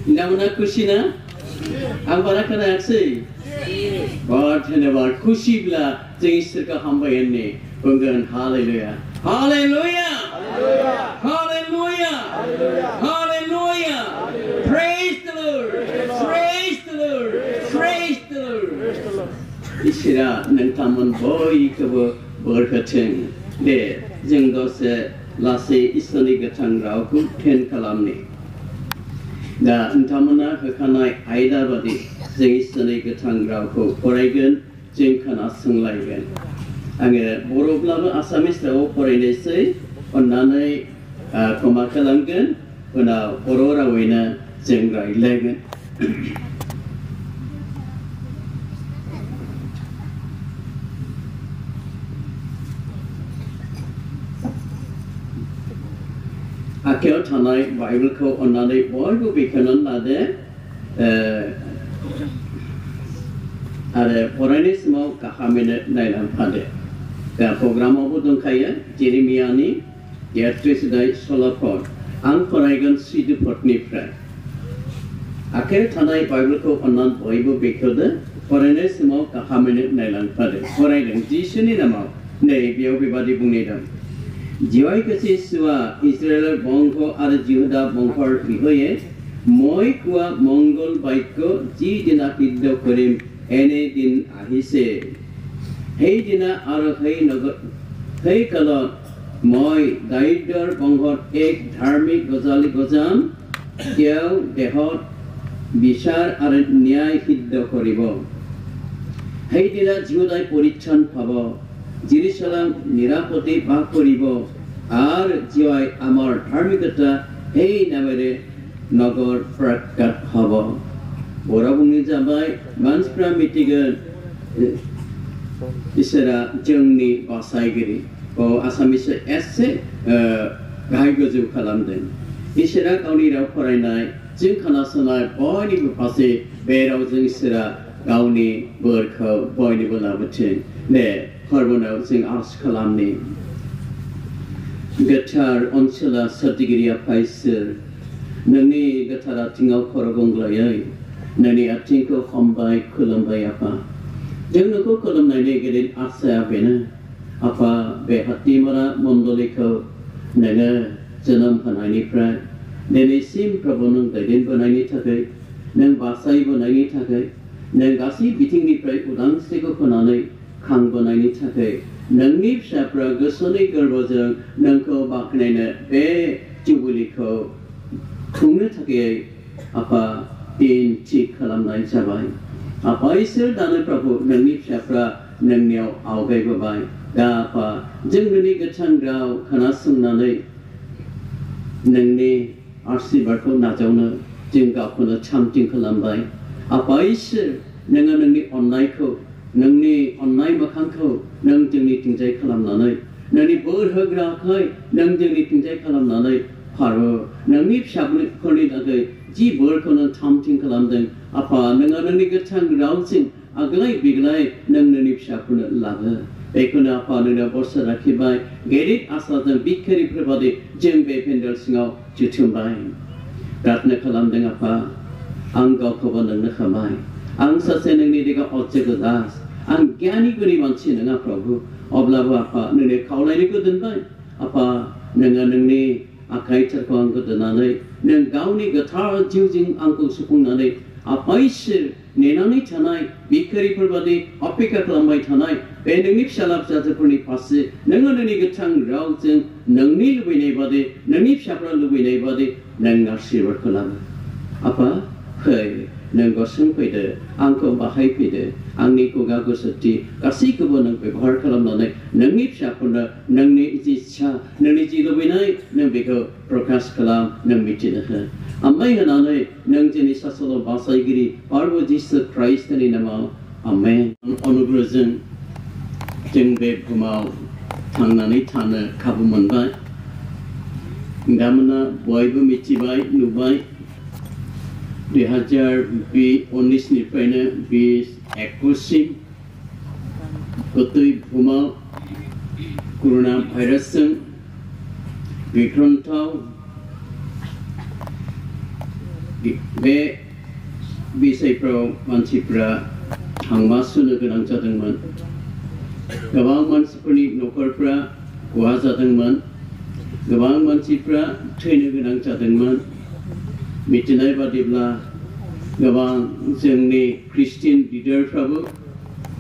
नोंथांमोना खुसि ना आं बारा खोनायाखिसै बहुत धन्यवाद खुसिब्ला जों इसोरखौ हामबायहोनो बुंगोन hallelujah hallelujah hallelujah hallelujah praise the Lord praise the Lord praise the Lord इसोरा नोंथांमोन बयखौबो बोर होथों दे जों दसे लासै इसोरनि गोथां रावखौ ध्यान खालामनि दा नोंथांमोना होखानाय आयदा बादि जों इसोरनि गोथां रावखौ फरायगोन जों खोनासंलायगोन आङो बर'ब्लाबो आसामिस रावाव फरायनोसै अन्नानै क्षमा खालामगोन उनाव बर' रावैनो जों रायज्लायगोन आखायाव थानाय बाइबेलखौ अन्नानै बयबो बेखेवनानै लादो आरो फरायनाय समाव गाहामैनो नायलांफादो दा प्रग्रामावबो दंखायो जेरेमियानि 33 सल'फोर आं फरायगोन 3 पदनिफ्राय आखायाव थानाय बाइबेलखौ अन्नानै बयबो बेखेवदो फरायनाय समाव गाहामैनो नायलांफादो फरायदों जिसुनि नामाव नै बेयाव बेबादि बुंनाय दं जिवाय कसे सुआ इस्राएल बंश और जिहुदा बंशर बिहये মই কোৱা মঙ্গল বাক্য যি দিনা সিদ্ধ কৰিম এনে দিন আহিছে সেই দিনা আৰু সেই কালত মই দাৰিদ্ৰৰ বংশত এক ধাৰ্মিক গজালি গজাম তেওঁ দেহত বিচাৰ আৰু ন্যায় সিদ্ধ কৰিব সেই দিনা জিহুদাই পৰিত্ৰাণ পাব जेरुसालेम निरापदे बास करिब आर जिवाय आमार धार्मिकता हे नामेरे नगर प्रकट हब बरा बुंनाय जाबाय मानसिफ्रा मिथिगोन इसोरा जोंनि बासायगिरि आसामिस एसे गाहाय गोजौ खालामदों इसोरा गावनि राव फरायनाय जों खोनासंनाय बयनिबो फारसे बे रावजों इसोरा गावनि बोरखौ बयनिबो लाबोथों दे हरबनाव जों आरज खालामनि गोथार ओनसोला सोरजिगिरि आफा इसोर नोंनि गोथार आथिङाव खर' गंग्लायै नोंनि आथिंखौ हमबाय खुलुमबाय आफा जों नोंखौ खुलुमनायनि गेदेर आसाया बेनो आफा बे हातिमारा मण्डलिखौ नोङो जोनोम होनायनिफ्राय दिनैसिम प्रभु नों दैदेनबोनायनि थाखाय नों बासायबोनायनि थाखाय नों गासै बिथिंनिफ्राय उदांस्रिखौ होनानै खांबोनायनि थाखाय नोंनि फिसाफ्रा गोसोनि गोरबोजों नोंखौ बाख्नायनो बे जुबिलिखौ खुंनो थाखाय आफा दिन थि खालामनाय जाबाय आफा इसोर दानो प्रभु नोंनि फिसाफ्रा नोंनियाव आवगायबोबाय दा आफा जों नोंनि गोथां राव खोनासंनानै नोंनि आशीर्बादखौ नाजावनो जों गावखौनो थामथिं खालामबाय आफा इसोर नोङो नोंनि अननायखौ नोंनि अननाय मोखांखौ नों जोंनि थिंजाय खालामनानै नोंनि बोर होग्रा आखाइ नों जोंनि थिंजाय खालामनानै फारो नोंनि फिसाफोरनि थाखाय जि बोरखौ नों थामथिं खालामदों आफा नोङो नोंनि गोथां रावजों आगलाय बिगलाय नों नोंनि फिसाफोरनो लाबो बेखौनो आफा नोंनो बरसा लाखिबाय गेदेर आसाजों बिखारिफोर बादि जों बे पेन्डेल सिङाव जुथुमबाय प्रार्थना खालामदों आफा आं गावखौबो नोंनो खामाय आं सासे नोंनि दिगा अजेगो दास आं ज्ञानी गुनि मानसि नङा प्रभु अब्लाबो आफा नोंनि खावलायनायखौ दोनबाय आफा नोङो नोंनि आखाइफोरखौ आंखौ दोननानै नों गावनि गोथार जिउजों आंखौ सुफुंनानै आफा इसोर नेनानै थानाय बिखारिफोर बादि अपेक्षा खालामबाय थानाय बे नोंनि फिसाला फिसाजोफोरनि फारसे नोङो नोंनि गोथां रावजों नोंनि लुबैनाय बादि नोंनि फिसाफ्रा लुबैनाय बादि नों आशीर्बादखौ लाबो आफा फै नों गसं फैदो आंखौ बाहायफैदो आंनि खुगा गोसोथि गासैखौबो नों बेबहार खालामनानै नोंनि फिसाफोरनो नोंनि जि इच्छा नोंनि जि लुबैनाय नों बेखौ प्रकाश खालाम नों मिथिनो हो आमबाय होनानै नों जोंनि सासल' बासायगिरि प्रभु जिसु ख्राइस्टनि नामाव आमेन अनुग्रहजों जों बे बुहुमाव थांनानै थानो खाबु मोनबाय नोंथांमोना बयबो मिथिबाय नुबाय 2019 निफ्रायनो 2021 गतै बुहुमाव कर'ना भाइरासजों गिख्रंथाव बे बिषयफ्राव मानसिफ्रा हांमा सुनो गोनां जादोंमोन गोबां मानसिफोरनि न'खरफ्रा खहा जादोंमोन गोबां मानसिफ्रा थैनो गोनां जादोंमोन मिथिनाय बादिब्ला गोबां जोंनि ख्रिस्टियान लिडारफ्राबो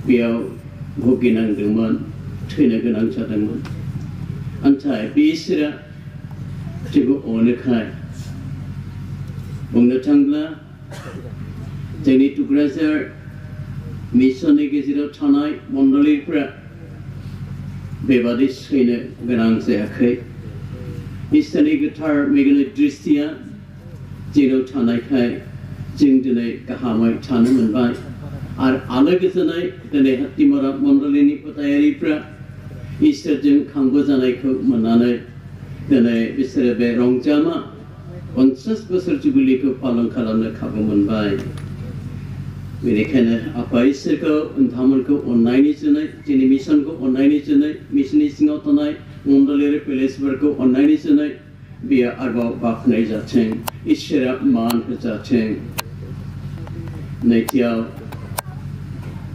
बेयाव भुगिनांदोंमोन थैनो गोनां जादोंमोन नाथाय बिसोरा जेबो अनोखाय बुंनो थाङोब्ला जोंनि टुक्राझार मिसननि गेजेराव थानाय मण्डलिफ्रा बेबादि सैनो गोनां जायाखै इसोरनि गोथार मेगननि दृष्टिया जेराव थानायखाय जों दिनै गाहामै थानो मोनबाय आरो आलो गोजोनै दिनै हातिमारा मण्डलिनि फोथायारिफ्रा इसोरजों खांबोजानायखौ मोननानै दिनै बिसोरो बे रंजामा 50 बोसोर जुबिलिखौ पालन खालामनो खाबु मोनबाय बेनिखायनो आफा इसोरखौ नोंथांमोनखौ अननायनि जुनै जोंनि मिशनखौ अननायनि जुनै मिशननि सिङाव थानाय मण्डलियारि पेलेसफोरखौ अननायनि जुनै बेयो आरोबाव बाख्नाय जाथों इसोरा मान होजाथों नैथियाव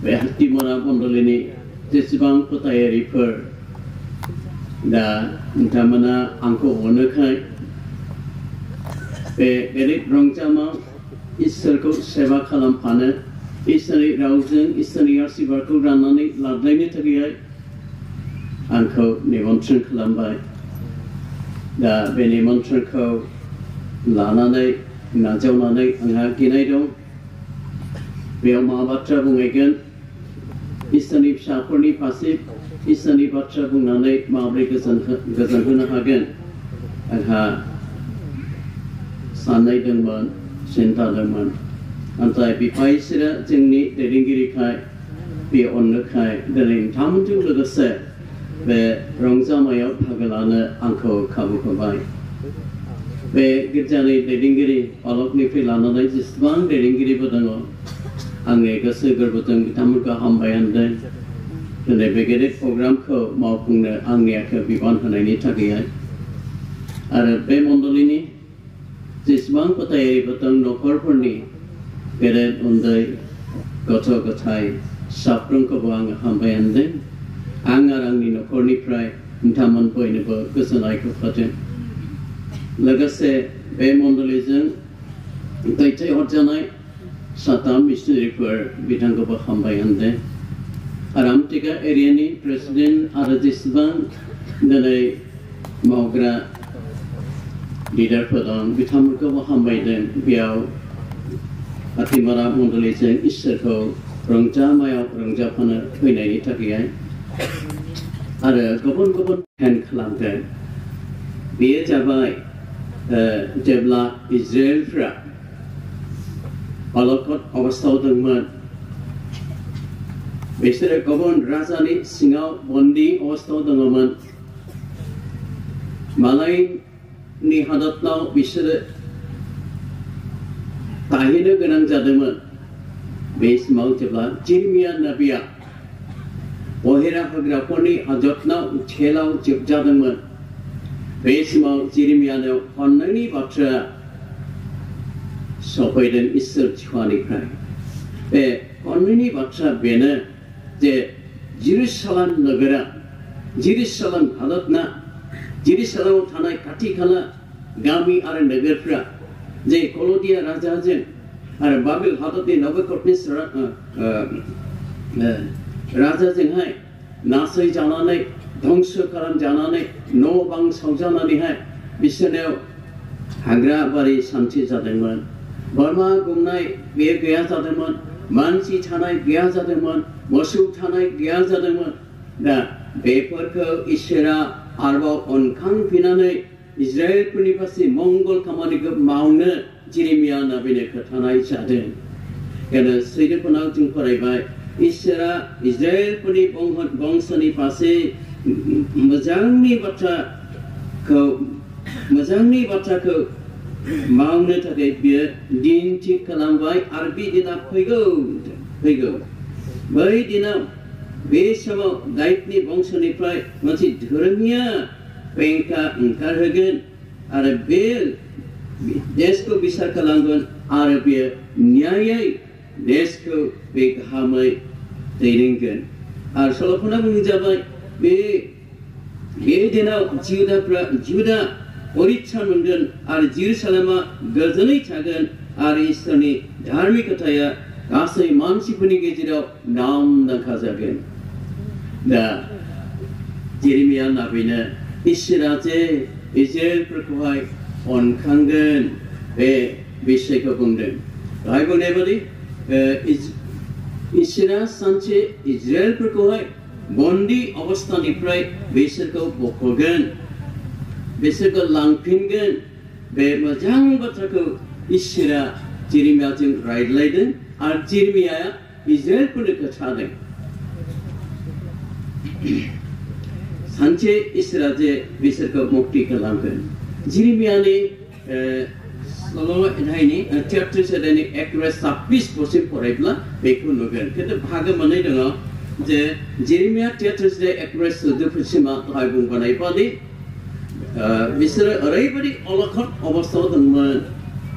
बे हातिमारा मण्डलिनि जेसेबां फोथायारिफोर दा नोंथांमोना आंखौ अनोखाय बे गेदेर रंजामाव इसोरखौ सेवा खालामफानो इसोरनि रावजों इसोरनि आशीर्बादखौ राननानै लादलायनो थाखाय आंखौ निमन्त्रण खालामबाय दा बे निमन्त्रणखौ लानानै नाजावनानै आंहा गिनाय दं बेयाव मा बाथ्रा बुंहैगोन इसोरनि फिसाफोरनि फारसे इसोरनि बाथ्रा बुंनानै माबोरै गोजोन होनो हागोन आंहा साननाय दंमोन सिन्ता दंमोन नाथाय बिफा इसोरा जोंनि दैदेनगिरिखाय बे अननोखाय दिनै नोंथांमोनजों लोगोसे बे रंजामायाव बाहागो लानो आंखौ खाबु होबाय बे गिर्जानि दैदेनगिरि अलकनिफ्राय लानानै जेसेबां दैदेनगिरिबो दङ आंनि गोसो गोरबोजों बिथांमोनखौ हामबाय होनदों दिनै बे गेदेर प्रग्रामखौ मावफुंनो आंनि आखायाव बिबान होनायनि थाखाय आरो बे मण्डलिनि जेसेबां फोथायारिफोर दं न'खरफोरनि गेदेर उन्दै गथ' गथाय साफ्रोमखौबो आङो हामबाय होनदों आं आरो आंनि न'खरनिफ्राय नोंथांमोन बयनोबो गोजोननायखौ होदों लोगोसे बे मण्डलिजों दैथायहरजानाय साथाम मिशनारिफोर बिथांखौबो हामबाय होनदों आरो आमटेका एरियानि प्रेसिडेन्ट आरो जेसेबां दिनै मावग्रा लिडारफोर दं बिथांमोनखौबो हामबायदों बेयाव हातिमारा मण्डलिजों इसोरखौ रंजामायाव रंजाफानो फैनायनि थाखाय आरो गुबुन गुबुन हेल्प खालामदों बेयो जाबाय जेब्ला इजराइलफ्रा अलखद अबस्थायाव दंमोन बिसोरो गुबुन राजानि सिङाव बन्दी अबस्थायाव दङमोन मालायनि हादतनाव बिसोरो थाहैनो गोनां जादोंमोन बे समाव जेब्ला जिरमिया नबिया बहेरा होग्राफोरनि हाजतनाव जेलाव जोबजादोंमोन बे समाव जिरमियानाव खननायनि बाथ्रा सफैदों इसोर बिफानिफ्राय बे खननायनि बाथ्रा बेनो जे जेरुसालेम नोगोरा जेरुसालेम हादतना जेरुसालेमाव थानाय खाथि खाला गामि आरो नोगोरफ्रा जे कलदिया राजाजों आरो बाबिल हादतनि नबुकदनेस्सर राजाजोंहाय नासय जानानै ध्वंस खालामजानानै न' बां सावजानानैहाय बिसोरनाव हाग्रा बारि सान्थि जादोंमोन बोरमा गुमनाय बे गैया जादोंमोन मानसि थानाय गैया जादोंमोन मोसौ थानाय गैया जादोंमोन दा बेफोरखौ इसोरा आरोबाव अनखांफिननानै इजराइलफोरनि फारसे मंगल खामानिखौ मावनो जिरमिया नबीनो खोन्थानाय जादों बेनो सैदोफोरनाव जों फरायबाय इसोरा इजराइलफोरनि बंशनि फारसे मोजांनि बाथ्राखौ मावनो थाखाय बियो दिन थि खालामबाय आरो बे दिना फैगौ बै दिनाव बे समाव दाइदनि बंशनिफ्राय मोनसे धोरोमिया पेंखा ओंखारहोगोन आरो बे देशखौ बिसार खालामगोन आरो बियो न्यायै देशखौ बे गाहामै दैदेनगोन आरो सल'फोरा बुंजाबाय बे दिनाव जिहुदा परित्रान मोनगोन आरो जेरुसालेमा गोजोनै थागोन आरो इसोरनि धार्मिकताया गासै मानसिफोरनि गेजेराव नामदांखा जागोन। दा जेरेमिया नाबिनो इसोरा जे इजराइलफोरखौहाय अनखांगोन बे बिषयखौ बुंदों। दहाय बुंनाय बायदि इसोरा सानसे इजराइलफोरखौहाय बन्दी अबस्थानिफ्राय बिसोरखौ बख'गोन, बिसोरखौ लांफिनगोन। बे मोजां बाथ्राखौ इसोरा जेरेमियाजों रायज्लायदों आरो जेरेमियाया इजराइलफोरनो खोन्थादों। सानसे इसोरा जे बिसोरखौ मुक्ति खालामगोन। जेरेमियानि सल'नि 33 अध्यायनि 126 फरायब्ला बेखौ नुगोन। खिन्थु बाहागो मोननै दङ जे जेरेमिया 33 114 दहाय बुंबोनाय बादि बिसोरो ओरैबायदि अलखद अबस्थायाव दंमोन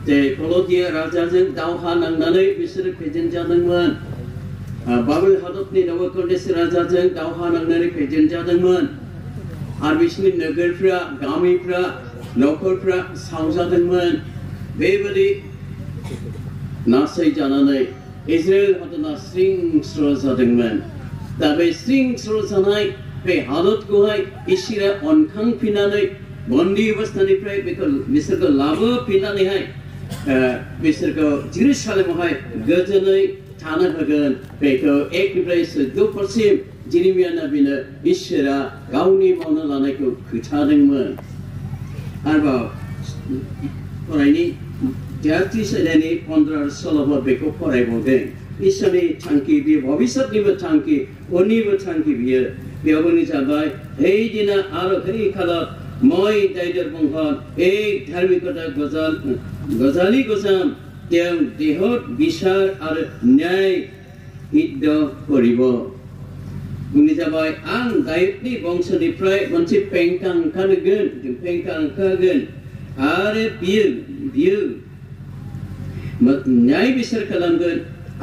जे कलदिया राजाजों दावहा नांनानै बिसोरो फेजेनजादोंमोन। बाबेल हादरनि नेबुकadनेस्सार राजाजों दावहा नांनानै फेजेनजादोंमोन आरो बिसोरनि नोगोरफ्रा, गामिफ्रा, न'खरफ्रा सावजादोंमोन। बेबायदि नासय जानानै इजराइल हादरा स्रिं स्र' जादोंमोन। दा बे स्रिं स्र' जानाय बे हादरखौहाय इसोरा अनखांफिननानै बन्दी अबस्थानिफ्राय बिसोरखौ लाबोफिननानैहाय बिसोरखौ जेरुसालेमावहाय गोजोनै थानो होगोन। बेखौ 1निफ्राय 14 जेरेमिया नाबिनो इसोरा गावनि मावनो लानायखौ खोन्थादोंमोन। आरोबाव फरायनि 33 अध्यायनि 15 आरो 16 बेखौ फरायबावदों। इसोरनि थांखि, बे भबिष्यतनिबो थांखि, उननिबो थांखि बियो। बेयाव बुंनाय जाबाय, हे दिना आरो हे खालार মই দায়িত্বৰ বংশত এই ধাৰ্মিকতা গজালি গজাম, তেওঁ দেহত বিচাৰ আৰু ন্যায় সিদ্ধ কৰিব। बुंनाय जाबाय, आं दायुदनि बंशनिफ्राय मोनसे पेंखा ओंखारगोन आरो बियो न्याय बिसार खालामगोन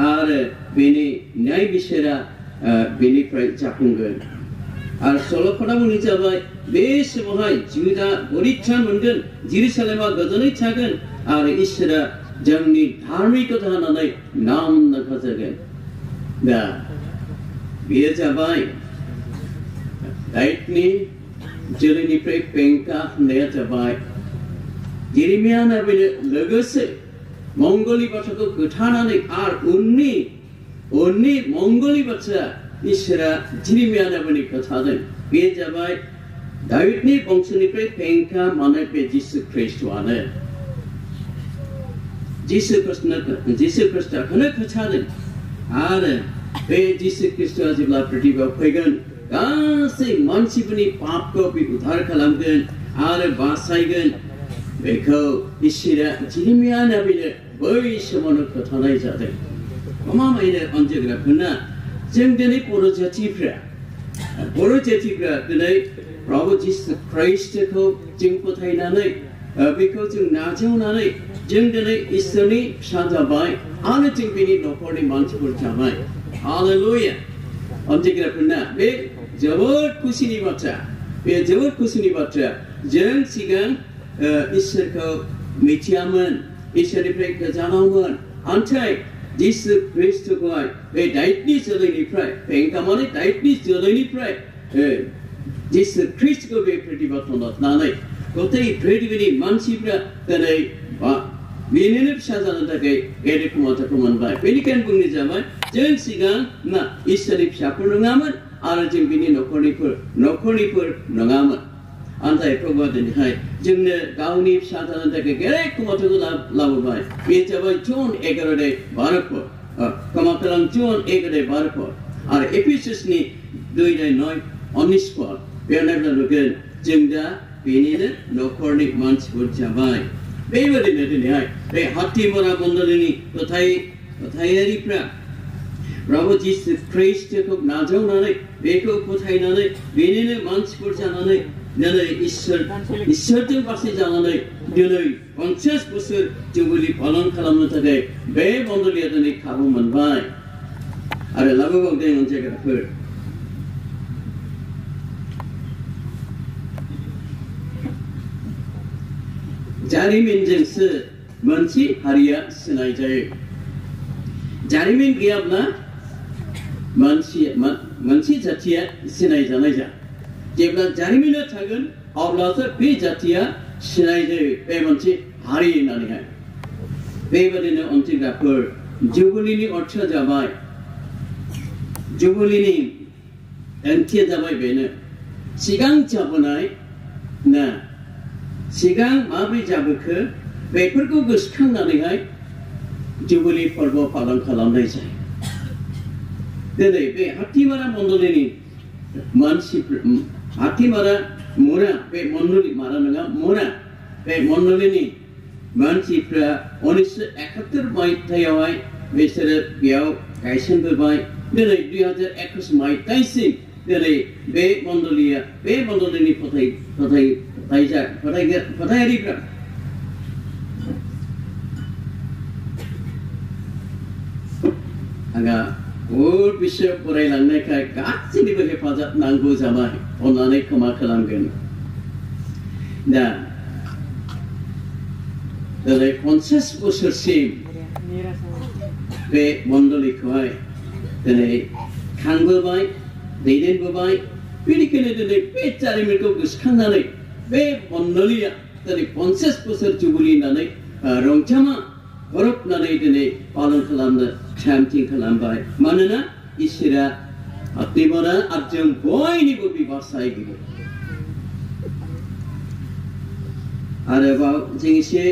आरो बेनि न्याय बिसारा बेनिफ्राय जाफुंगोन। आरो सल'फोरा बुंनाय जाबाय, बे समावहाय जिहुदा परित्रान मोनगोन, जेरुसालेमा गोजोनै थागोन आरो इसोरा जोंनि धार्मिकता होननानै नामदांखा जागोन। दा बेयो जाबाय दायुदनि जोलैनिफ्राय पेंखा होननाया जाबाय जेरेमिया नाबिनो लोगोसे मंगलनि बाथ्राखौ खोन्थानानै आरो उननि मंगलनि बाथ्रा इसोरा जेरेमिया नाबिनो खोन्थादों। बे जाबाय दायुदनि बंशनिफ्राय पेंखा माने बे जिसु ख्रिस्टआनो। जिसु ख्रिस्टखौनो खोन्थादों। आरो बे जिसु ख्रिस्टआ जेब्ला पृथ्वीयाव फैगोन, गासै मानसिफोरनि पापखौ बे उद्धार खालामगोन आरो बासायगोन। बेखौ इसोरा जेरेमिया नाबिनो बै समावनो खोन्थानाय जादों। गमामायैनो अनजाग्राफोरना, जों दिनै बर' जाथिफ्रा दिनै प्रभु जिसु ख्रिस्टखौ जों फोथायनानै बेखौ जों नाजावनानै जों दिनै इसोरनि फिसा जाबाय आरो जों बेनि न'खरनि मानसिफोर जाबाय। हालेलुया। अनजाग्राफोरना, बे जोबोद खुसिनि बाथ्रा। बे जोबोद खुसिनि बाथ्रा। जों सिगां इसोरखौ मिथियामोन, इसोरनिफ्राय गोजानावमोन। नाथाय जिसु ख्रिस्टखौहाय बे दायुदनि जोलैनिफ्राय, पेंखा माने दायुदनि जोलैनिफ्राय जिसु ख्रिस्टखौ बे पृथ्वीयाव लाबोनानै गथाय पृथ्वीनि मानसिफ्रा दिनै बेनिनो फिसा जानो थाखाय गेदेर क्षमताखौ मोनबाय। बेनिखायनो बुंनाय जाबाय, जों सिगां इसोरनि फिसाफोर नङामोन आरो जों बिनि न'खरनिफोर नङामोन। नाथाय प्रभुआ दिनैहाय जोंनो गावनि फिसा जानो थाखाय गेदेर क्षमताखौ लाबोबाय। बे जाबाय जन 11:12 क्षमा खालाम, जन 1:12 आरो एफिसासनि 2:9-19 बेयाव नायब्ला नुगोन जों दा बेनिनो न'खरनि मानसिफोर जाबाय। बेबायदिनो दिनैहाय बे हाथिमरा मण्डलीनि फोथायारिफ्रा प्रभु जिसु ख्रिस्टखौ नाजावनानै बेखौ फोथायनानै बेनिनो मानसिफोर जानानै दिनै इसोरजों बासि जानानै दिनै 50 बोसोर जुबुलि पालन खालामनो थाखाय बे मण्डलिया दिनै खाबु मोनबाय आरो लाबोबावदों मोनसे खोथाफोर जारिमिनजोंसो मोनसे हारिया सिनाय जायो जारिमिन गैयाब्ला मोनसे जातिया सिनाय जानाय जा जेब्ला जारिमिना थागोन अब्लासो बे जातिया सिनाय जायो बे मोनसे हारि होननानैहाय बेबादिनो ओंथिग्राफोर जुबुलिनि अर्थआ जाबाय जुबुलिनि ओंथिया जाबाय बेनो सिगां जाबोनाय ना सिगां माबोरै जाबोखो बेफोरखौ गोसोखांनानैहाय जुबुलि फोरबो पालन खालामनाय जायो दिनै बे हाथिमारा मण्डलिनि मानसिफोर हाथिमारा मुरा बे मण्डलि मारा नङा मुरा बे मण्डलिनि मानसिफ्रा 1971 मायथाइयावहाय बिसोरो बेयाव गायसनबोबाय दिनै 2021 मायथाइसिम दिनै बे मण्डलिनि फोथायारिफ्रा आंहा बहुद बिसोर फरायलांनायखाय गासैनिबो हेफाजाब नांगौ जाबाय अननानै क्षमा खालामगोन दा दिनै 50 बोसोरसिम बे मण्डलिखौहाय दिनै खांबोबाय दैदेनबोबाय बेनिखायनो दिनै बे जारिमिनखौ गोसोखांनानै बे मण्डलिया दिनै 50 बोसोर जुबुलि होननानै रंजामा हरफनानै दिनै पालन खालामनो थियारि खालामबाय मानोना इसोरा हाथिमारा आजों बयनिबो बिबासायगिरि आरोबाव जों एसे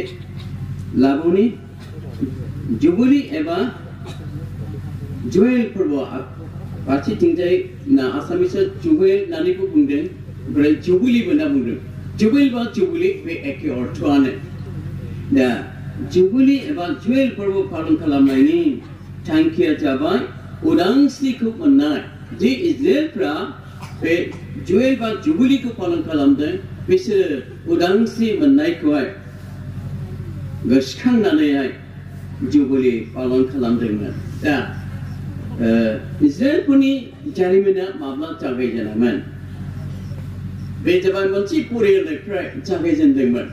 लाबोनि जुबुलि एबा जुवेल फोरबो फारसेथिंजाय ना आसामिसआ जुवेल होननानैबो बुंदों ओमफ्राय जुबुलिबो होनना बुंदों जुवेल बा जुबुलि बे एखे अर्थआनो दा जुबुलि एबा जुवेल फोरबो पालन खालामनायनि थांखिया जाबाय उदांस्रिखौ मोननाय जे इजराइलफ्रा बे जुवेल बा जुबुलिखौ पालन खालामदों बिसोरो उदांस्रि मोननायखौहाय गोसोखांनानैहाय जुबुलि पालन खालामदोंमोन दा इजराइलफोरनि जारिमिना माब्ला जागायजेनामोन बे जाबाय मोनसे परियालनिफ्राय जागायजेनदोंमोन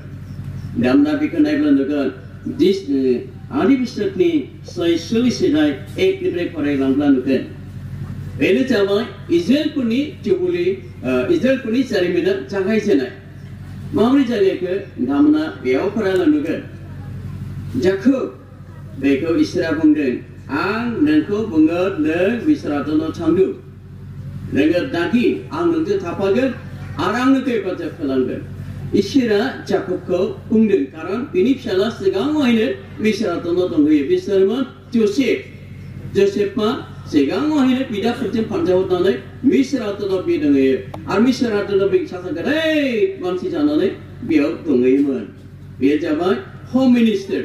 दामना बेखौ नायब्ला नुगोन आदि बिसोरनि 1 निफ्राय फरायलांब्ला नुगोन बेनो जाबाय इजराइलफोरनि जुबुलि इजराइलफोरनि जारिमिना जागायजेननाय माबोरै जागायखो दामना बेयाव फरायब्ला नुगोन जाखोब बेखौ इसोरा बुंदों आं नोंखौ बुङो नों मिस्रादनाव थांदो नोङो दागि आं नोंजों थाफागोन आरो आं नोंखौ हेफाजाब खालामगोन इसोरा जाकबखौ बुंदों खारन बिनि फिसाला सिगाङावहायनो मिस्रादनाव दंहैयो बिसोरमोन जोसेफआ सिगाङावहायनो बिदाफोरजों फानजाहरनानै मिस्रादनाव बे दंहैयो आरो मिस्रादनाव बे सासे गिदिर मानसि जानानै बेयाव दंहैयोमोन बे जाबाय हम मिनिस्टार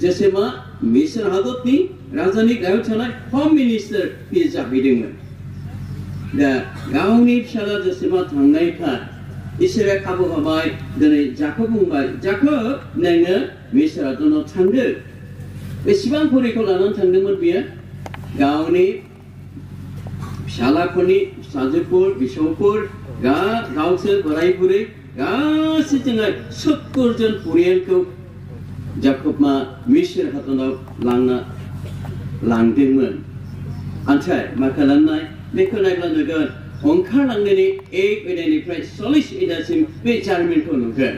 जोसेफआ मिस्र हादरनि राजानि गाहायाव थानाय हम मिनिस्टार बे जाहैदोंमोन दा गावनि फिसाला जोसेफआ थांनायखाय इसोरा खाबु होबाय दिनै जाकब बुंबाय जाकब नोङो मिस्रादनाव थांदो बेसेबां फरिखौ लानानै थांदोंमोन बियो गावनि फिसालाफोरनि फिसाजोफोर बिसौफोर गावसोर बोराय बुरै गासैजोंहाय 70 जन परियालखौ जाकबआ मिस्र हादराव लांदोंमोन ओमफ्राय मा खालामनाय बेखौ नायब्ला नुगोन ओंखारलांनायनि 1 आयदानिफ्राय 40 आयदासिम बे जारिमिनखौ नुगोन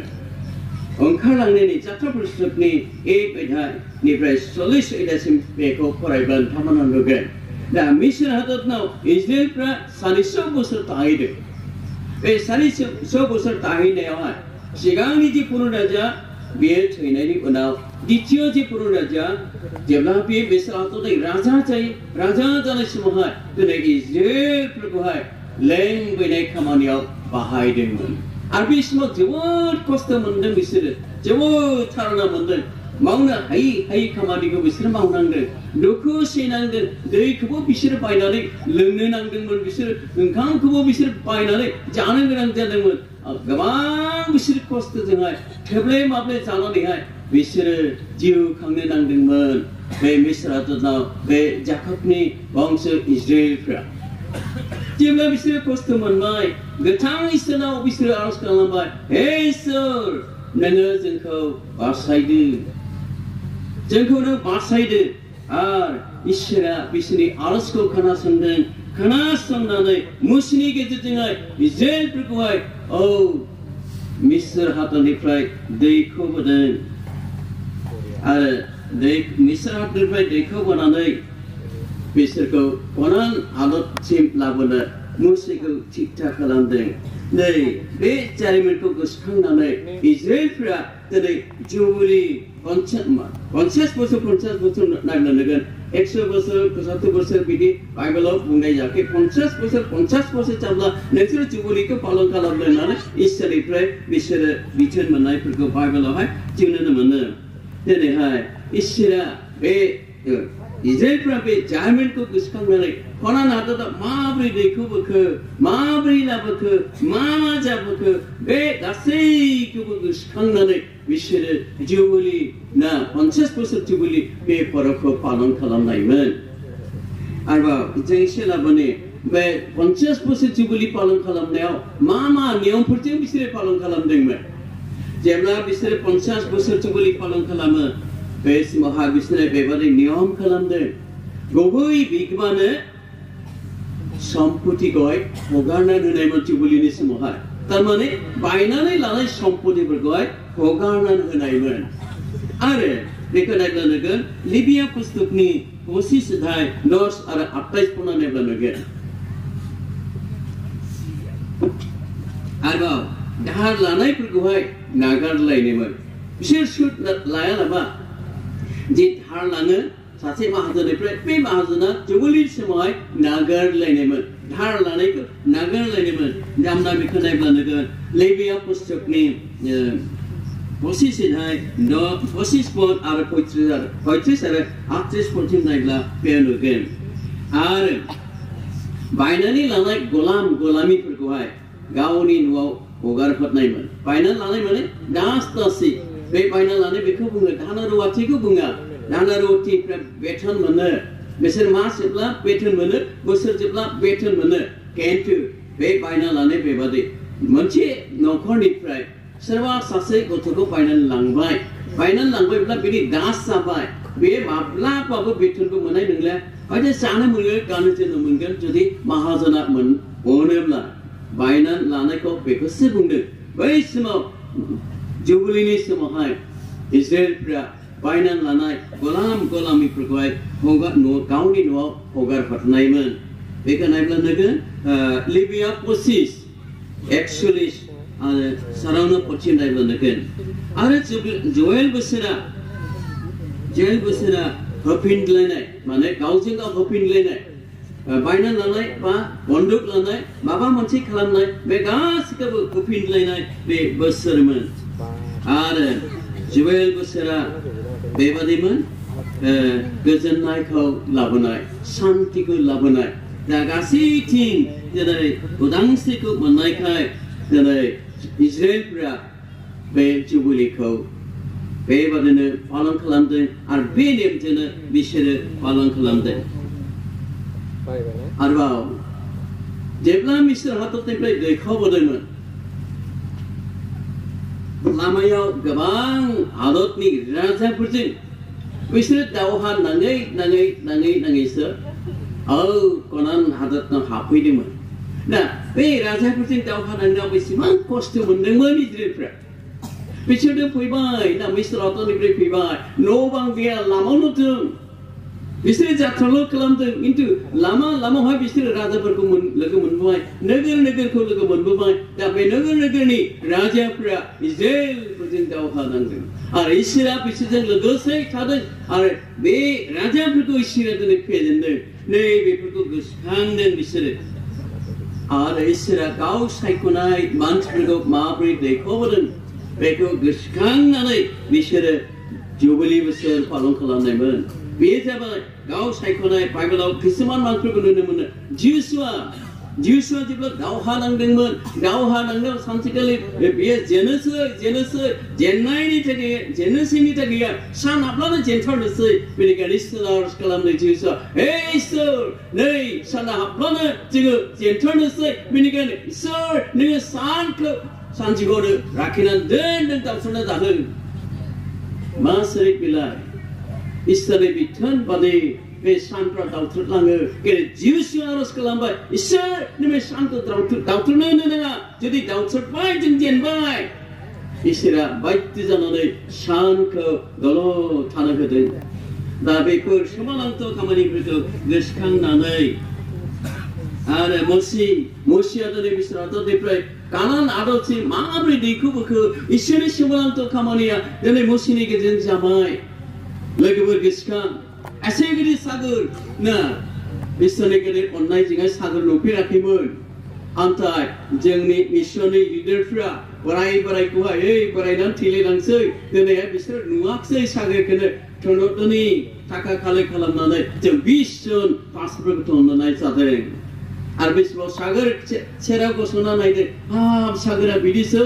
ओंखारलांनायनि जाथायफोरनि 1 आयदानिफ्राय 40 आयदासिम बेखौ फरायब्ला नोंथांमोना नुगोन दा मिस्र हादराव इजराइलफ्रा 400 बोसोर थाहैदों बे 400 बोसोर थाहैनायावहाय सिगांनि जे पुरुन राजा बेयो थैनायनि उनाव द्वितीय जे पुरुन राजा जेब्ला बे मिस्र हादरनि राजा जानाय समावहाय दिनै इजराइलफोरखौहाय लेंबोनाय खामानियाव बाहायदोंमोन आरो बे समाव जोबोद खस्थ' मोनदों बिसोरो जोबोद थारना मोनदों मावनो हायै खामानिखौ बिसोरो मावनांदों दुखु सैनांदों दैखौबो बिसोरो बायनानै लोंनो नांदोंमोन बिसोर ओंखामखौबो बिसोर बायनानै जानो गोनां जादोंमोन गोबां बिसोर खस्थ'जोंहाय थेब्ले माब्ले जानानैहाय बिसोरो जिउ खांनो नांदोंमोन बे मिस्र हादराव बे जाकबनि बंश इजराइलफ्रा जेब्ला बिसोरो खस्थ' मोनबाय गोथां इसोरनाव बिसोरो आरज खालामबाय हे इसोर नोङो जोंखौ बासायदो जोंखौ नों बासायदो आरो इसोरा बिसोरनि आरजखौ खोनासंदों खोनासंनानै मुसिनि गेजेरजोंहाय इजराइलफोरखौहाय मिस्र हादरनिफ्राय दैखौ बोदों आरो मिस्र हादरनिफ्राय दैखौ बोनानै बिसोरखौ कनान हादरसिम लाबोनो मुसिखौ थिग थाक खालामदों नै बे जारिमिनखौ गोसोखांनानै इजराइलफोरा दिनै जुबिली 50 बोसोर नायनांगोन 100 बोसोर 75 बोसोर बिदि बाइबेलाव बुंनाय जायाखै 50 बोसोर जाब्ला नोंसोर जुबिलीखौ पालन खालामनो होननानै इसोरनिफ्राय बिसोरो बिथोन मोननायफोरखौ बाइबेलावहाय जों नुनो मोनो दिनैहाय इसोरा बे इजराइलफ्रा बे जारिमिनखौ गोसोखांनानै कनान हादराव माबोरै दैखौ बोखो माबोरै लाबोखो मा जाबोखो बे गासैखौबो गोसोखांनानै बिसोरो जुबिली 50 बोसोर जुबिली बे फोरबोखौ पालन खालामनायमोन आरोबाव जों एसे लाबोनि बे 50 बोसोर जुबिली पालन खालामनायाव मा नियमफोरजों बिसोरो पालन खालामदोंमोन जेब्ला बिसोरो 50 बोसोर जुबिली पालन खालामो बे समावहाय बिसोरो बेबादि नियम खालामदों गुबै बिगोमानो सम्पतिखौहाय हगारना होनायमोन जुबिलीनि समावहाय तारमाने बायनानै लानाय सम्पतिफोरखौहाय हगारना होनायमोन आरो बेखौ नायब्ला नुगोन लेबिया पुस्तकनि 25 अध्याय 10 आरो 28 खौ नायब्ला नुगोन आरोबाव दाहार लानायफोरखौहाय नागारलायनोमोन बिसोर सुद लायालाबा जे धार लाङो सासे माहाजोननिफ्राय बे माहाजोना जुबिली समावहाय नागारलायनोमोन धार लानायखौ नागारलायनोमोन दामना बेखौ नायब्ला नुगोन लेबिया पुस्तकनि 25 अध्याय 25 पद आरो 35 आरो 38 पदसिम नायब्ला बे नुगोन आरो बायनानै लानाय गलामिफोरखौहाय गावनि न'आव हगारहरनायमोन बायनानै लानाय माने दासि बे बायना लानाय बेखौ बुङो दाना रुवाथिखौ बुङा दाना रुवाथिफ्रा बेथन मोनो बिसोर मास जेब्ला बेथन मोनो बोसोर जेब्ला बेथन मोनो खिन्थु बे बायना लानाय बेबादि मोनसे न'खरनिफ्राय सोरबा सासे गथ'खौ बायनानै लांबायब्ला बिनि दास जाबाय बे माब्लाबाबो बेथनखौ मोननाय नंला हयতো जानो मोनगोन गाननो जोमनो मोनगोन जुदि माहाजोना मोनोब्ला बायनानै लानायखौ बेखौसो बुंदों बै समाव जुबिलीनि समावहाय इजराइलफ्रा बायनानै लानाय गलामिफोरखौहाय गावनि न'आव हगारहरनायमोन बेखौ नायब्ला नुगोन लेबिया 25 41 आरो 54 पदसिम नायब्ला नुगोन आरो जयेल बोसोरा होफिनलायनाय माने गावजों गाव होफिनलायनाय बायना लानाय बा बन्दुक लानाय माबा मोनसे खालामनाय बे गासिखौबो होफिनलायनाय बे बोसोरमोन आरो जुबेल बोसोरा बेबादिमोन गोजोननायखौ लाबोनाय शान्तिखौ लाबोनाय दा गासैथिं दिनै उदांस्रिखौ मोननायखाय दिनै इजराइलफ्रा बे जुबिलीखौ बेबादिनो पालन खालामदों आरो बे नेमजोंनो बिसोरो पालन खालामदों आरोबाव जेब्ला मिस्र हादरनिफ्राय दैखावबोदोंमोन लामायाव गोबां हादरनि राजाफोरजों बिसोरो दावहा नाङैसो कनान हादरनाव हाबफैदोंमोन दा बे राजाफोरजों दावहा नांनायाव बेसेबां खस्थ' मोनदोंमोन इजराइलफ्रा बिसोरनो फैबाय दा मिस्र हादरनिफ्राय फैबाय न' बां गैया लामायावनो दं बिसोरो जाथ्राल' खालामदों खिन्थु लामायावहाय बिसोरो राजाफोरखौ लोगो मोनबोबाय नोगोरखौ लोगो मोनबोबाय दा बे नोगोरनि राजाफ्रा इजराइलफोरजों दावहा नांदों आरो इसोरा बिसोरजों लोगोसे थादों आरो बे राजाफोरखौ इसोरा दिनै फेजेनदों नै बेफोरखौ गोसोखांदों बिसोरो आरो इसोरा गाव सायख'नाय मानसिफोरखौ माबोरै दैखावबोदों बेखौ गोसोखांनानै बिसोरो जुबिली बोसोर पालन खालामनायमोन बे जाबाय गाव सायख'नाय बाइबेलाव किसुमान मानसिफोरखौ नुनो मोनो जिसुआ जिसुआ जेब्ला दावहा नांदोंमोन दावहा नांनायाव सानसेखालि बेयो जेननायनि थाखाय सान हाबब्लानो जेनथारनोसै बेनिखायनो इसोरा आरज खालामदों जिसुआ हे इसोर नै सान हाबब्लानो जोङो जेनथारनोसै बेनिखायनो इसोर नोङो सानसेखौनो लाखिनानै दोन दावथ्रोदना जादों मा सोरै बिलाय इसोरनि बिथोन बादि बे सानफ्रा दावथ्रोदलाङो जिसुआ आरज खालामबाय इसोर नों बे सानखौ दावथ्रोदनो होनो नाङा जुदि दावथ्रोदबाय जों जेनबाय इसोरा बाध्य जानानै सानखौ दलद थानो होदों दा बेफोर सोमोनांथाव खामानिफोरखौ गोसोखांनानै आरो मसिया दिनै बिसोर हादरनिफ्राय कानान हादरसिम माबोरै दैखौ बोखो इसोरनि सोमोनांथाव खामानिया दिनै मसिनि गेजेरजों जाबाय लोगोफोर गोसोखां एसे गिदिर सागोर ना इसोरनि गेदेर अननायजोंहाय सागोर नुफेराखैमोन नाथाय जोंनि मिसननि लिडारफ्रा बोरायखौहाय बोरायनानै थैलायलांसै दिनैहाय बिसोर नुवाखसै सागोरखौनो थोनदनि थाखा खालाय खालामनानै जों 20 जन पास्टरफोरखौ थोननाय जादों आरो बे समाव सागोर सेराव गसंना नायदों हाब सागोरा बिदिसो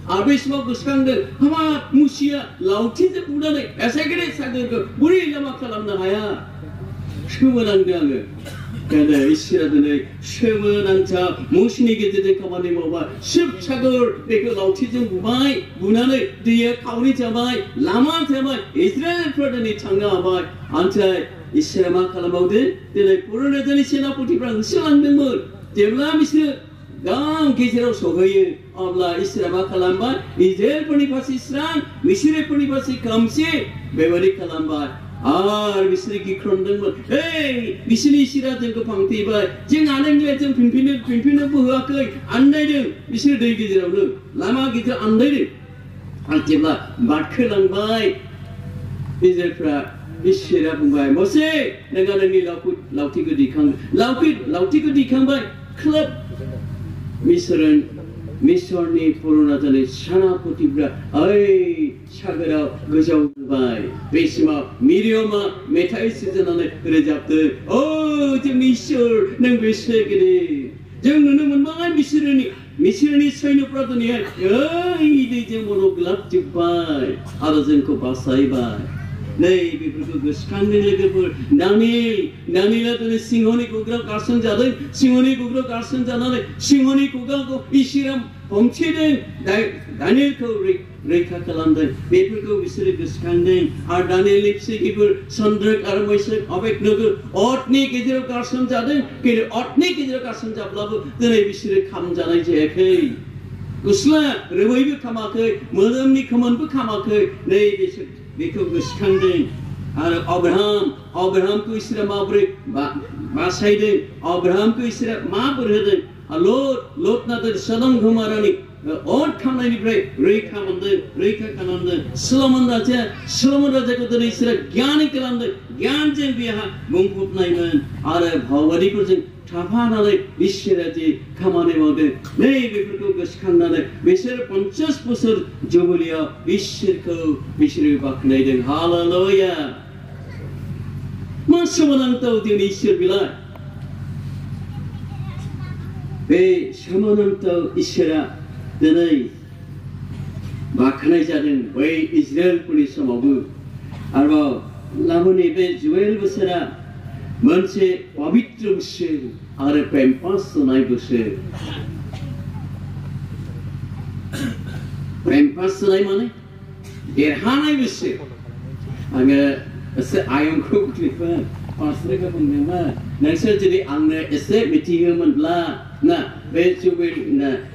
आरो बे समाव गोसोखांदों हाब मुसिया लावथिजों बुनानै एसे गिदिर सागोरखौ बोरै लामा खालामनो हाया सोमोनांदों आङो बेखायनो इसोरा दिनै सोमोनांथाव मुसिनि गेजेरजों खामानि मावबाय सिब सागोर बेखौ लावथिजों बुनानै दैया खावरि जाबाय लामा जाबाय इजराइलफ्रा दिनै थांनो हाबाय ओमफ्राय इसोरा मा खालामबावदों दिनै पुर'नितानि सेनापतिफ्रा होसोलांदोंमोन जेब्ला बिसोरो गां गेजेराव सहैयो अब्ला इसोरा मा खालामबाय इजराइलफोरनि फारसे स्रां मिसरिफोरनि फारसे खोमसि बेबायदि खालामबाय आरो बिसोरो गिख्रंदोंमोन बिसोरनि इसोरा जोंखौ फांथेबाय जों आनैलाय जों फिनफिननोबो होआखै आन्दायदों बिसोर दै गेजेरावनो लामा गेजेराव आन्दायदों आरो जेब्ला बारखोलांबाय इजराइलफ्रा इसोरा बुंबाय मसे नोंहा नोंनि लावथिखौ दिखांबाय ख्लोब मिसरनि पुर'नितानि सेनापतिफ्रा सागोराव गोजावबाय बे समाव मिरियमा मेथाइ सुजुनानै रोजाबदों ओ जोंनि इसोर नों बेसे गिदिर जों नुनो मोनबाय मिसरनि सैन्यफ्रा दिनैहाय दैजों मन'ग्लाबजोब्बाय आरो जोंखौ बासायबाय नै बेफोरखौ गोसोखांदों लोगोफोर दानिएला दिनै सिंहनि खुगायाव गारसनजादों सिंहनि खुगायाव गारसनजानानै सिंहनि खुगाखौ इसोरा हमथेदों दानिएलखौ रैखा खालामदों बेफोरखौ बिसोरो गोसोखांदों आरो दानिएलनि फिसागिफोर सन्द्रक आरो मैसोक अबेदनगो अरनि गेजेराव गारसनजादों खिन्थु अरनि गेजेराव गारसनजाब्लाबो दिनै बिसोरो खामजानाय जायाखै गुस्ला रोबैबो खामाखै मोदोमनि खोमोनबो खामाखै नै बिसोर बेखौ गोसोखांदों आरो अब्राहामखौ इसोरा माबोरै बासायदों अब्राहामखौ इसोरा माबोरै होदों लट नाथाय सदम गमरानि अर खामनायनिफ्राय रैखा खालामदों सलमन राजाखौ दिनै इसोरा गियानि खालामदों गियानजों बिहा बुंफबनायमोन आरो भावबादिफोरजों थाफानानै इसोरा जे खामानि मावदों नै बेफोरखौ गोसोखांनानै बिसोर 50 बोसोर जुबिलियाव बिसोरो बाख्नायदों हालेलुया मा सोमोनांथाव जोंनि इसोर बिलाय बे सोमोनांथाव इसोरा दिनै बाख्नाय जादों बै इजराइलफोरनि समावबो आरोबाव लाबोनि बे जुवेल बोसोरा मोनसे पवित्र बोसोर आरो प्रेमपास जानाय बोसोर प्रेमपास जानाय माने देरहानाय बोसोर आङो एसे आयंखौ बुंदोंमोन पास्टरखौ बुंदोंमोन नोंसोर जुदि आंनो एसे मिथिहोमोनब्ला ना बे जुवेल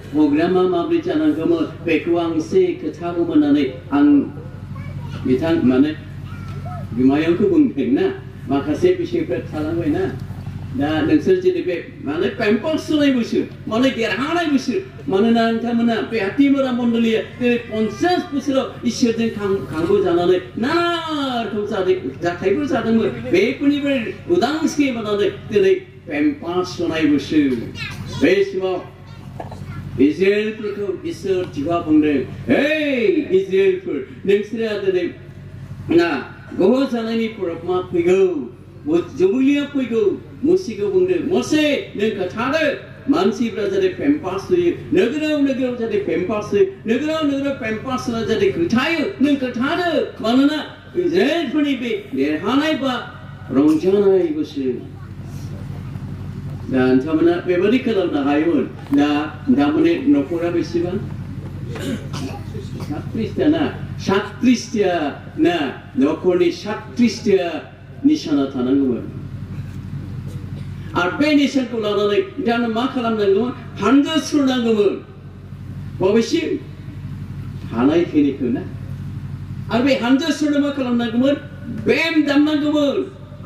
प्रग्रामा माबोरै जानांगौमोन बेखौ आं एसे खोथाबो मोननानै आं बिथां माने बिमायंखौ बुंदों ना माखासे बिषयफोर थालांबाय ना दा नोंसोर जुदि बे माने प्रेमपास जानाय बोसोर माने देरहानाय बोसोर मानोना नोंथांमोना बे हातिमरा मण्डलिया 50 बोसोराव इसोरजों खांबो जानानै नाना रोखोम जाथायफोर जादोंमोन बेफोरनिफ्राय उदांस्रि मोननानै दिनै प्रेमपास जानाय बोसोर बे समाव इजराइलफोरखौ इसोर जिवा बुंदों हे इजराइलफोर नोंसोरा दिनै ना गह जानायनि फरमा फैगौ जुबिलिया फैगौ मुसिखौ बुंदों मसे नों खोथादो मानसिफ्रा जाते पेम्पास होयो नोगोराव जाते पेम्पास होयो नोगोराव पेम्पास होना जाते खोथायो नों खोथादो मानोना इजराइलफोरनि बे देरहानाय बा रंजानाय बोसोर दा नोंथांमोना बेबायदि खालामनो हायोमोन दा नोंथांमोननि न'खरा बेसेबां 37 ना 37 ना न'खरनि 37 निशाना थानांगौमोन आरो बे निशानखौ लानानै नोंथांमोना मा खालामनांगौमोन हानजा सुरनांगौमोन बबेसिम हानायखिनिखौ ना आरो बे हानजा सुरनो मा खालामनांगौमोन बेम दामनांगौमोन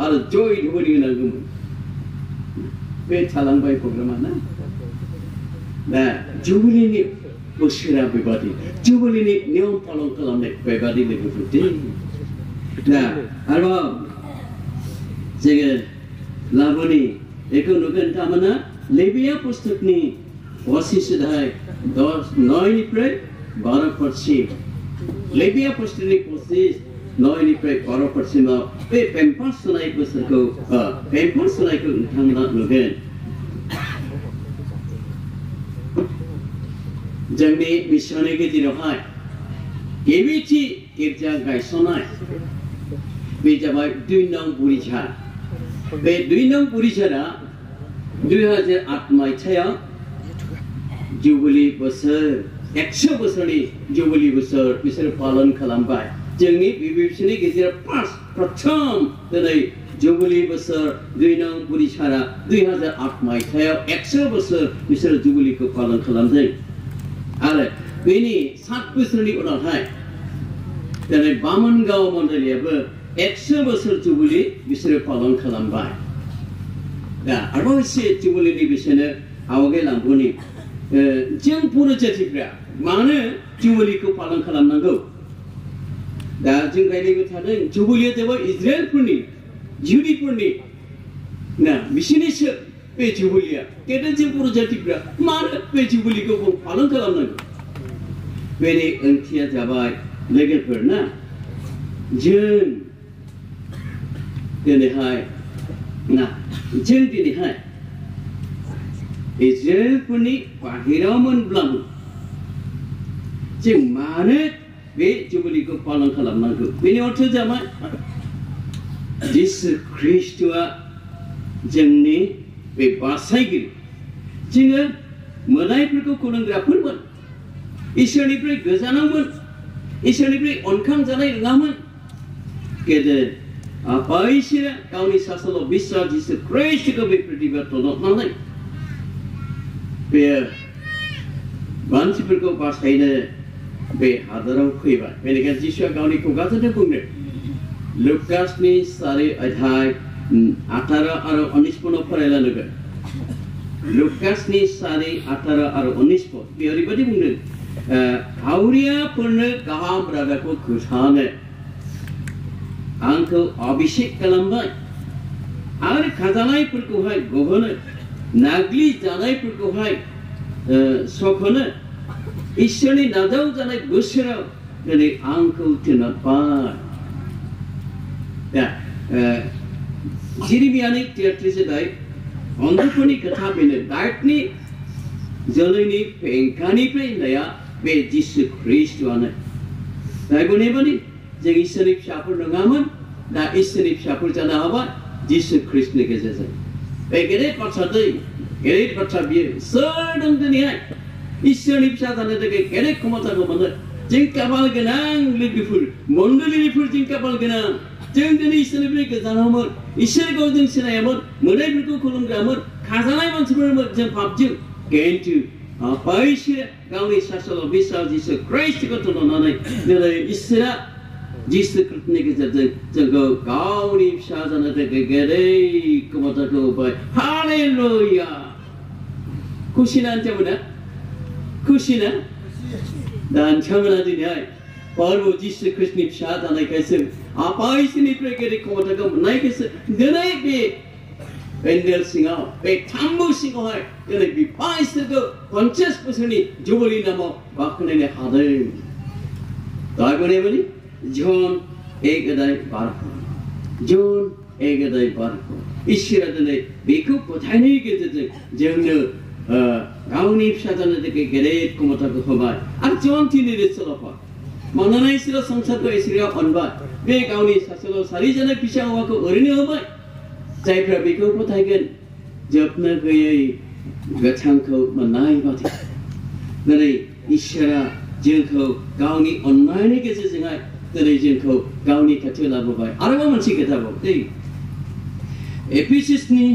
आरो जय धुबुरि होनांगौमोन बे थालांबाय प्रग्रामा ना दा जुबिलिनि बोसोरा बेबादि जुबिलिनि नियम पालन खालामनाय बेबादि लोगोफोर दा आरोबाव जोङो लाबोनि बेखौ नुगोन नोंथांमोना लेबिया पुस्तकनि असिसदाय 9निफ्राय 12 लेबिया पुस्तकनि 9निफ्राय 12 बे पेम्पास होनाय बोसोरखौ पेम्पास होनायखौ नोंथांमोना नुगोन जोंनि मिशननि गेजेरावहाय गिबिथि गिर्जा गायसननाय बे जाबाय 2 नं बुरिझार बे 2 नं बुरिझारा 2008 मायथाइयाव जुबिली बोसोर 100 बोसोरनि जुबिली बोसोर बिसोर पालन खालामबाय जोंनि बिबिसिनि गेजेराव प्रथम दिनै जुबिली बोसोर 2 नं बुरिझारा 2008 मायथाइयाव 100 बोसोर बिसोर जुबिलीखौ पालन खालामदों आरो बेनि 7 बोसोरनि उनावहाय दिनै बामोनगाव मण्डलीयाबो 100 बोसोर जुबिली बिसोरो पालन खालामबाय दा आरोबाव एसे जुबिलीनि बिसोरनो आवगायलांबोनि जों बर' जातिफ्रा मानो जुबिलीखौ पालन खालामनांगौ दा जों रायलायबाय थादों जुबिलीया जाबाय इजराइलफोरनि जिहुदिफोरनि ना बिसोरनिसो बे जुबिलीया केटे जों बर' जातिफ्रा मानो बे जुबिलीखौ पालन खालामनांगौ बेनि ओंथिया जाबाय लोगोफोर ना जों दिनैहाय इजराइलफोरनि बाहेरावमोनब्लाबो जों मानो बे जुबिलीखौ पालन खालामनांगौ बेनि अर्थ जाबाय जिसु ख्रीष्टआ जोंनि बे बासायगिरि जोङो मोदायफोरखौ खुलुमग्राफोरमोन इसोरनिफ्राय गोजानावमोन इसोरनिफ्राय अनखां जानाय नङामोन गेदेर आफा इसोरा गावनि सासेल' बिसा जिसु ख्रीष्टखौ बे पृथ्बीयाव थन'नानै बे मानसिफोरखौ बासायनो बे हादराव फैबाय बेनिखायनो जिसुआ गावनि खुगाजोंनो बुंदों लुकासनि 4 अध्याय 18 आरो 19 फरायला नुगोन लुकासनि 4 18 आरो 19 बे ओरैबायदि बुंदों हावरियाफोरनो गाहाम रादाखौ खोन्थानो आंखौ अभिषेक खालामबाय आरो खाजानायफोरखौहाय गहोनो नाग्लि जानायफोरखौहाय सख'नो इसोरनि नाजाव जानाय बोसोराव दिनै आंखौ थिनहरबाय दा जिरिमियानि 33 अध्याय अन्धफोरनि खोथा बेनो दाइटनि जोलैनि फेंखानिफ्राय होननाया बे जिसु ख्रीष्टआनो दा बुंनायबादि जों इसोरनि फिसाफोर नङामोन दा इसोरनि फिसाफोर जानो हाबाय जिसु ख्रीष्टनि गेजेरजों बे गेदेर बाथ्रा गेदेर बाथ्रा बियो सोर दं दिनैहाय इसोरनि फिसा जानो थाखाय गेदेर क्षमताखौ मोनो जों खाफाल गोनां लोगोफोर मण्डलीफोर जों खाफाल गोनां जों दिनै इसोरनिफ्राय गोजानावमोन इसोरखौ जों सिनायामोन मोदायफोरखौ खुलुमग्रामोन खाजानाय मानसिफोरमोन जों पापजों खिन्थु आफा इसोरा गावनि सासेल' बिसा जिसु ख्रीष्टखौ थन'नानै दिनै इसोरा जिसु ख्रीष्टनि गेजेरजों जोंखौ गावनि फिसा जानो थाखाय गेदेर क्षमताखौ होबाय हालेलुया खुसि ना नोंथांमोना खुसि ना दा नोंथांमोना दिनैहाय प्रभु जिसु ख्रीष्टनि फिसा जानायखायसो आफा इसोरनिफ्राय गेदेर क्षमताखौ मोननायखायसो दिनै बे पेन्डेल सिङाव बे थाम्बु सिङावहाय दिनै बिफा इसोरखौ 50 बोसोरनि जुबिली नामाव बाख्नायनो हादों दा बुंनायबादि जन 1 अध्याय 12 जन 1 अध्याय 12 इसोरा दिनै बेखौ फोथायनायनि गेजेरजों जोंनो गावनि फिसाजानो थाखाय गेदेर खमथाखौ होबाय आरो जन्थिनि सल'फा मानोना इसोरा संसारखौ इसोरा अनबाय बे गावनि सासेल' सारिजानाय फिसा हौवाखौ ओरैनो होबाय जायफ्रा बेखौ फोथायगोन जोबनो गैयै गोथांखौ मोननाय बादि दिनै इसोरा जोंखौ गावनि अननायनि गेजेरजोंहाय दिनै जोंखौ गावनि खाथियाव लाबोबाय आरोबाव मोनसे खोथा बाव दै एफिसिसनि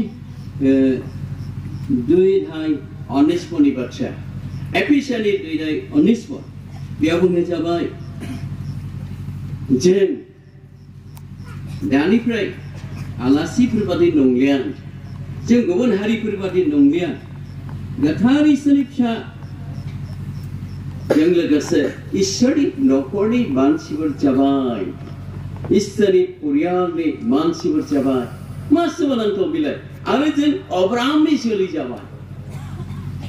2:19 बाथ्रा एफिसियानि 2:19 बेयाव बुंनाय जाबाय जों दानिफ्राय आलासिफोर बादि नंलिया जों गुबुन हारिफोर बादि नंलिया गोथार इसोरनि फिसा जों लोगोसे इसोरनि न'खरनि मानसिफोर जाबाय इसोरनि परियालनि मानसिफोर जाबाय मा सोमोनांथाव बिलाय आरो जों अब्राहामनि जोलै जाबाय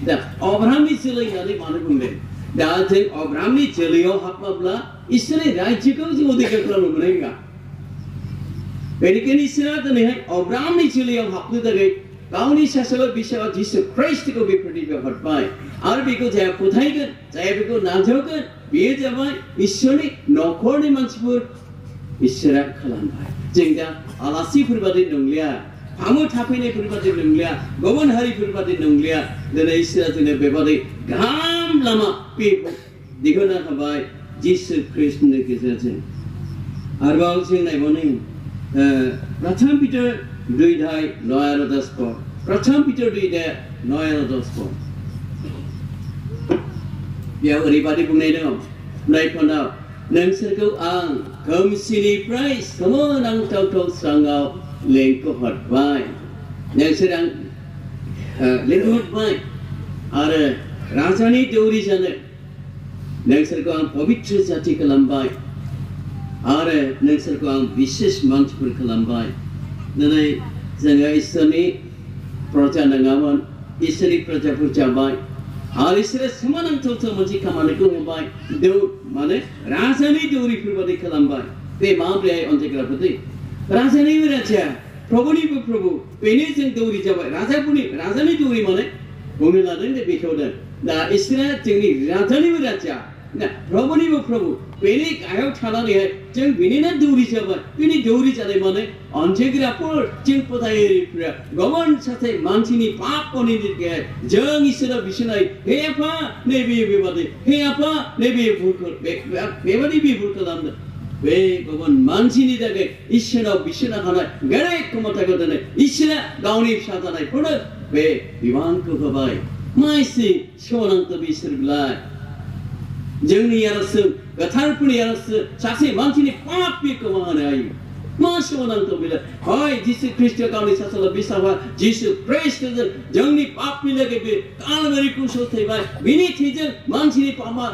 दा अब्राहामनि जोलै होननानै मानो बुंदों दा जों अब्राहामनि जोलैयाव हाबब्ला इसोरनि रायजोखौ जों अधिकार खालामनो मोननाय नङा बेनिखायनो इसोरा दिनैहाय अब्राहामनि जोलैयाव हाबनो थाखाय गावनि सासेल' बिसोर जिसु ख्रिस्टखौ बे पृथ्बीयाव हरबाय आरो बेखौ जाय फोथायगोन जाय बेखौ नाजावगोन बेयो जाबाय इसोरनि न'खरनि मानसिफोर इसोरा खालामबाय जों दा आलासिफोर बादि नंलिया फामु थाफैनायफोर बादि नंलिया गुबुन हारिफोर बादि नंलिया दिनै इसोरा जोंनो बेबादि गाहाम लामा दिहुनना होबाय जिसु ख्रिस्टनि गेजेरजों आरोबाव जों नायबावनो प्रथम पिटार 2:9-10 प्रथम पिटार 2:9-10 बेयाव ओरैबादि बुंनाय दं नायफोनाव नोंसोरखौ आं खोमसिनिफ्राय सोमोनांथाव स्राङाव लेंहरबाय नोंसोर आं लेंहरबाय आरो राजानि दौरि जानो नोंसोरखौ आं पबित्र जाति खालामबाय आरो नोंसोरखौ आं बिसेस मानसिफोर खालामबाय दिनै जोङो इसोरनि प्रजा नङामोन इसोरनि प्रजाफोर जाबाय आरो इसोरा सोमोनांथाव मोनसे खामानिखौ होबाय माने राजानि दौरिफोर बादि खालामबाय बे माब्रैहाय अनसायग्राफोर दै राजानिबो राजा प्रभुनिबो प्रभु बेनो जों दौरि जाबाय राजानि दौरि माने बुंनो लादों दे बेखेवदों दा इसोरा जोंनि राजानिबो राजा प्रभुनिबो प्रभु बेनि गाहायाव थानानैहाय जों बेनिनो दौरि जाबाय बेनि दौरि जानाय माने अनसायग्राफोर जों फोथायगिरिफोरा गुबुन सासे मानसिनि पापनि थाखाय जों इसोरा बिसोरनाय हे आफा नैबे बेबादि हे आफा नैबे बेबादि भुल खालामदों बे गुबुन मानसिनि थाखाय इसोराव बिसोरनो हानाय गेदेर क्षमताखौ दिनै इसोरा गावनि फिसा जानायफोरनो बे बिबानखौ होबाय मा एसे सोमोनांथाव इसोर बिलाय जोंनि आर'जजों गोथारफोरनि आर'जजों सासे मानसिनि पापखौ मावनो हायो मा सोमोनांथाव बिलाय हय जिसु ख्रिस्ट गावनि सासेल' बिसावा जिसु ख्रिस्टजों जोंनि पापनि थाखाय बे कालभारि क्रुसाव थैबाय बिनि थैजों मानसिनि पापआ